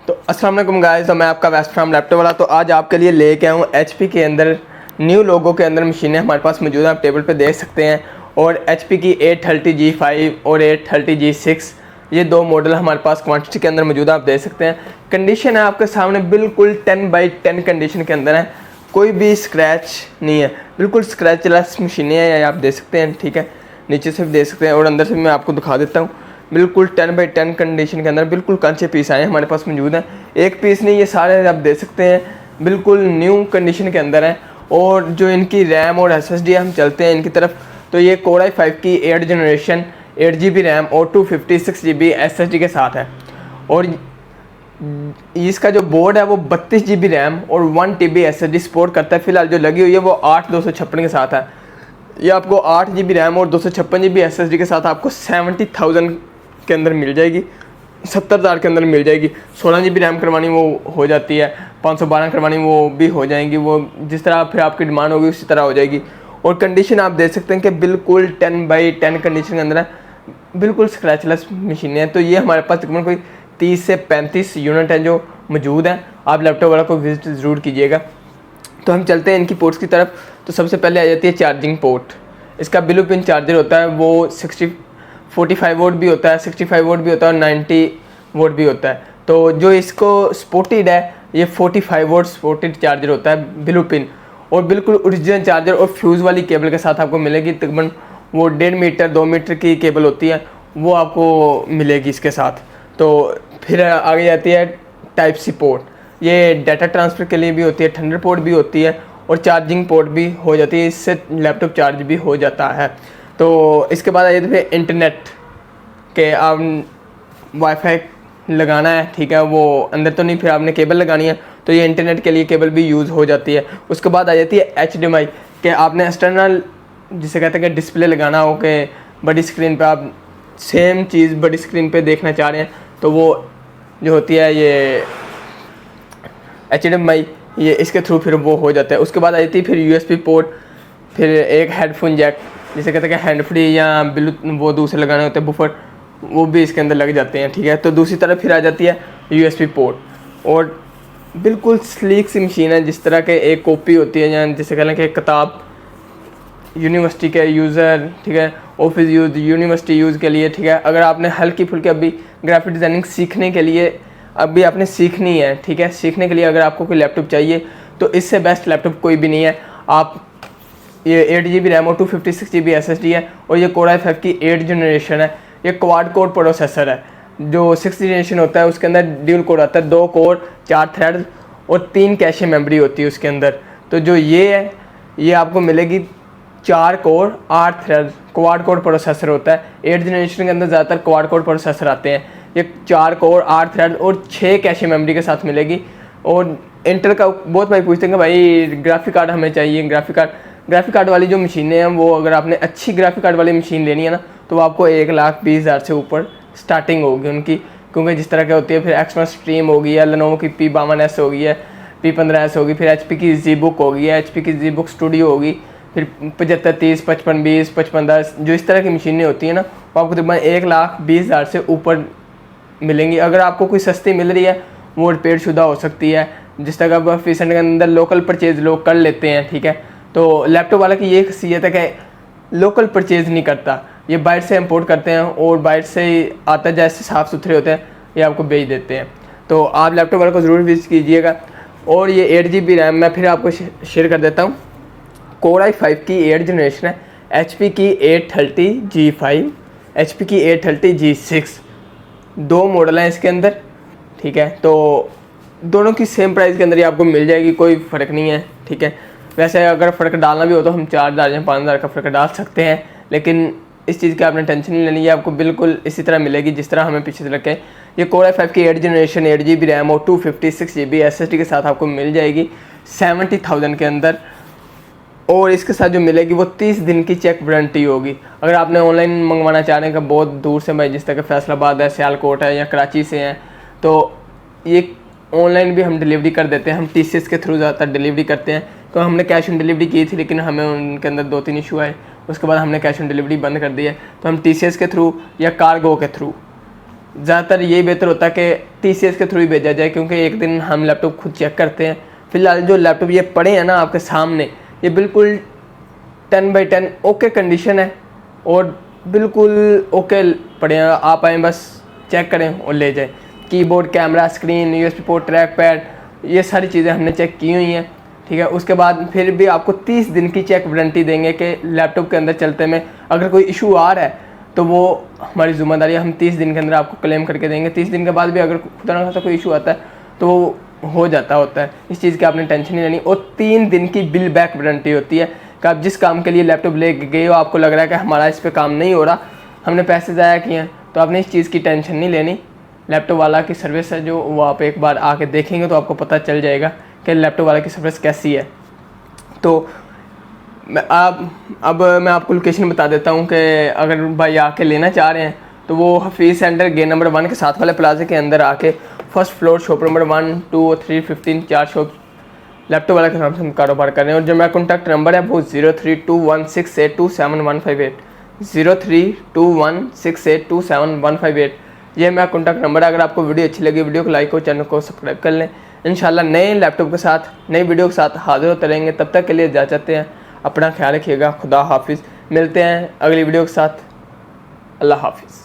तो अस्सलाम वालेकुम गाइस, तो मैं आपका वेस्ट फ्राम लैपटॉप वाला। तो आज आपके लिए लेके आया हूँ HP के अंदर न्यू लोगों के अंदर मशीनें हमारे पास मौजूद हैं, आप टेबल पे देख सकते हैं। और HP की 830G5 और 830G6 ये दो मॉडल हमारे पास क्वांटिटी के अंदर मौजूद है, आप देख सकते हैं। कंडीशन है आपके सामने बिल्कुल 10x10 कंडीशन के अंदर है, कोई भी स्क्रैच नहीं है, बिल्कुल स्क्रैचलेस मशीनें हैं, आप देख सकते हैं। ठीक है, नीचे से भी देख सकते हैं और अंदर से भी मैं आपको दिखा देता हूँ। बिल्कुल 10x10 कंडीशन के अंदर बिल्कुल कंचे पीस आए हैं हमारे पास मौजूद हैं, एक पीस नहीं, ये सारे आप देख सकते हैं बिल्कुल न्यू कंडीशन के अंदर हैं। और जो इनकी रैम और SSD हम चलते हैं इनकी तरफ, तो ये Core i5 की 8 जनरेशन 8GB रैम और 256GB SSD के साथ है। और इसका जो बोर्ड है वो 32GB रैम और 1TB SSD सपोर्ट करता है। फिलहाल जो लगी हुई है वो 8/256 के साथ है। ये आपको 8GB रैम और 256GB SSD के साथ आपको 70,000 के अंदर मिल जाएगी, 70,000 के अंदर मिल जाएगी। 16GB रैम करवानी वो हो जाती है, 512 करवानी वो भी हो जाएंगी, वो जिस तरह फिर आपकी डिमांड होगी उसी तरह हो जाएगी। और कंडीशन आप देख सकते हैं कि बिल्कुल 10x10 कंडीशन के अंदर है, बिल्कुल स्क्रैचलेस मशीनें हैं। तो ये हमारे पास तकरीबन कोई 30 से 35 यूनिट हैं जो मौजूद हैं, आप लैपटॉप वाला को विजिट ज़रूर कीजिएगा। तो हम चलते हैं इनकी पोर्ट्स की तरफ। तो सबसे पहले आ जाती है चार्जिंग पोर्ट। इसका ब्लू पिन चार्जर होता है, वो 45 वोट भी होता है, 65 वोट भी होता है और 90 वोट भी होता है। तो जो इसको स्पोर्टेड है ये 45 वोट स्पोर्टेड चार्जर होता है ब्लू पिन, और बिल्कुल ओरिजिनल चार्जर और फ्यूज़ वाली केबल के साथ आपको मिलेगी। तकरीबन वो 1.5 मीटर 2 मीटर की केबल होती है, वो आपको मिलेगी इसके साथ। तो फिर आगे जाती है टाइप सी पोर्ट, ये डाटा ट्रांसफ़र के लिए भी होती है, थंडर पोर्ट भी होती है और चार्जिंग पोर्ट भी हो जाती है, इससे लैपटॉप चार्ज भी हो जाता है। तो इसके बाद आ जाते फिर इंटरनेट के, आप वाईफाई लगाना है, ठीक है, वो अंदर तो नहीं, फिर आपने केबल लगानी है, तो ये इंटरनेट के लिए केबल भी यूज़ हो जाती है। उसके बाद आ जाती है HDMI के, आपने एक्सटर्नल जिसे कहते हैं कि डिस्प्ले लगाना हो कि बड़ी स्क्रीन पे आप सेम चीज़ बड़ी स्क्रीन पे देखना चाह रहे हैं, तो वो जो होती है ये HDMI, ये इसके थ्रू फिर वो हो जाता है। उसके बाद आ जाती है फिर USB पोर्ट, फिर एक हेडफोन जैक जिसे कहते हैं कि हैंड फ्री या ब्लूटूथ वो दूसरे लगाने होते हैं बुफर, वो भी इसके अंदर लग जाते हैं। ठीक है, तो दूसरी तरफ फिर आ जाती है USB पोर्ट, और बिल्कुल स्लीक सी मशीन है, जिस तरह के एक कॉपी होती है या जिसे कहते हैं कि किताब यूनिवर्सिटी के यूज़र, ठीक है, ऑफिस यूज़, यूनिवर्सिटी यूज़ के लिए। ठीक है, अगर आपने हल्की फुल्की अभी ग्राफिक डिज़ाइनिंग सीखने के लिए अभी आपने सीखनी है, ठीक है, सीखने के लिए अगर आपको कोई लैपटॉप चाहिए तो इससे बेस्ट लैपटॉप कोई भी नहीं है। आप ये 8GB रैम और 256GB SSD है, और ये Core i5 की 8 जनरेशन है, ये क्वाड कोर प्रोसेसर है। जो 6th जनरेशन होता है उसके अंदर ड्यूल कोर आता है, 2 कोर 4 थ्रेड और 3 कैशे मेमोरी होती है उसके अंदर। तो जो ये है ये आपको मिलेगी 4 core 8 thread quad core processor होता है। 8 जनरेशन के अंदर ज़्यादातर क्वाड कोर प्रोसेसर आते हैं। ये 4 कोर 8 थ्रेड और 6 कैशे मेमोरी के साथ मिलेगी। और इंटेल का बहुत भाई पूछते हैं कि भाई ग्राफिक कार्ड हमें चाहिए, ग्राफिक कार्ड वाली जो मशीनें हैं वो अगर आपने अच्छी ग्राफिक कार्ड वाली मशीन लेनी है ना, तो वो आपको 1,20,000 से ऊपर स्टार्टिंग होगी उनकी, क्योंकि जिस तरह की होती है फिर एक्समस स्ट्रीम होगी है, लेनोवो की P52S होगी है, P15S होगी, फिर HP की ZBook होगी है, HP की ZBook स्टूडियो होगी, फिर 7530, 5520, 5510, जो इस तरह की मशीनें होती हैं ना, वो आपको तकरीबन 1,20,000 से ऊपर मिलेंगी। अगर आपको कोई सस्ती मिल रही है वो रिपेयर शुदा हो सकती है, जिस तरह का फीसेंट के अंदर लोकल परचेज लोग कर लेते हैं। ठीक है, तो लैपटॉप वाला की ये खासियत है कि लोकल परचेज नहीं करता, ये बाहर से इंपोर्ट करते हैं और बाहर से ही आता है, जैसे साफ़ सुथरे होते हैं ये आपको भेज देते हैं। तो आप लैपटॉप वाले को ज़रूर विजिट कीजिएगा। और ये 8GB रैम मैं फिर आपको शेयर कर देता हूँ, Core i5 की 8 जनरेशन है, HP की 830G5, HP की 830G6, दो मॉडल हैं इसके अंदर। ठीक है, तो दोनों की सेम प्राइस के अंदर ही आपको मिल जाएगी, कोई फ़र्क नहीं है। ठीक है, वैसे अगर फ़र्क डालना भी हो तो हम 4,000 या 5,000 का फ़र्क डाल सकते हैं, लेकिन इस चीज़ की आपने टेंशन नहीं लेनी है, आपको बिल्कुल इसी तरह मिलेगी जिस तरह हमें पीछे से रखे। ये Core i5 की 8 जनरेशन 8GB रैम और 256GB SSD के साथ आपको मिल जाएगी 70,000 के अंदर। और इसके साथ जो मिलेगी वो 30 दिन की चेक वारंटी होगी। अगर आपने ऑनलाइन मंगवाना चाह रहे हैं कि बहुत दूर से भाई, जिस तरह कि फैसलाबाद है, सियालकोट है या कराची से हैं, तो ये ऑनलाइन भी हम डिलीवरी कर देते हैं। हम TCS के थ्रू ज़्यादातर डिलीवरी करते हैं, तो हमने कैश ऑन डिलीवरी की थी, लेकिन हमें उनके अंदर 2-3 इशू आए, उसके बाद हमने कैश ऑन डिलीवरी बंद कर दी है। तो हम TCS के थ्रू या कार्गो के थ्रू ज़्यादातर ये बेहतर होता है कि TCS के थ्रू ही भेजा जाए, क्योंकि एक दिन हम लैपटॉप खुद चेक करते हैं। फ़िलहाल जो लैपटॉप ये पड़े हैं ना आपके सामने, ये बिल्कुल 10/10 ओके कंडीशन है और बिल्कुल ओके पड़े हैं। आप आएँ बस चेक करें और ले जाएं। Keyboard, camera, screen, USB port, track pad, ये सारी चीज़ें हमने चेक की हुई हैं, ठीक है। उसके बाद फिर भी आपको 30 दिन की चेक वारंटी देंगे कि लैपटॉप के अंदर चलते में अगर कोई इशू आ रहा है तो वो हमारी ज़िम्मेदारी है, हम 30 दिन के अंदर आपको क्लेम करके देंगे। 30 दिन के बाद भी अगर खुदा ना खास्ता कोई इशू आता है तो वो हो जाता होता है, इस चीज़ की आपने टेंशन नहीं लेनी। और 3 दिन की बिल बैक वारंटी होती है कि आप जिस काम के लिए लैपटॉप ले गए हो, आपको लग रहा है कि हमारा इस पर काम नहीं हो रहा, हमने पैसे ज़ाया किए हैं, तो आपने इस चीज़ की टेंशन नहीं लेनी। लैपटॉप वाला की सर्विस है जो, वो आप एक बार आके देखेंगे तो आपको पता चल जाएगा कि लैपटॉप वाला की सर्विस कैसी है। तो अब मैं आपको लोकेशन बता देता हूँ कि अगर भाई आके लेना चाह रहे हैं तो वो हफीज़ सेंटर गेट नंबर 1 के साथ वाले प्लाजे के अंदर आके फर्स्ट फ्लोर शॉप नंबर 1, 2 और 3, 15 4 शॉप लैपटॉप वाला के नाम से हम कारोबार कर रहे हैं। और जो मेरा कॉन्टैक्ट नंबर है वो 032168275158 032168275158। ये मेरा कॉन्टैक्ट नंबर है। अगर आपको वीडियो अच्छी लगी, वीडियो को लाइक और चैनल को सब्सक्राइब कर लें। इंशाल्लाह नए लैपटॉप के साथ, नई वीडियो के साथ हाजिर होते रहेंगे। तब तक के लिए इजाज़त चाहते हैं, अपना ख्याल रखिएगा। खुदा हाफिज़। मिलते हैं अगली वीडियो के साथ। अल्लाह हाफिज़।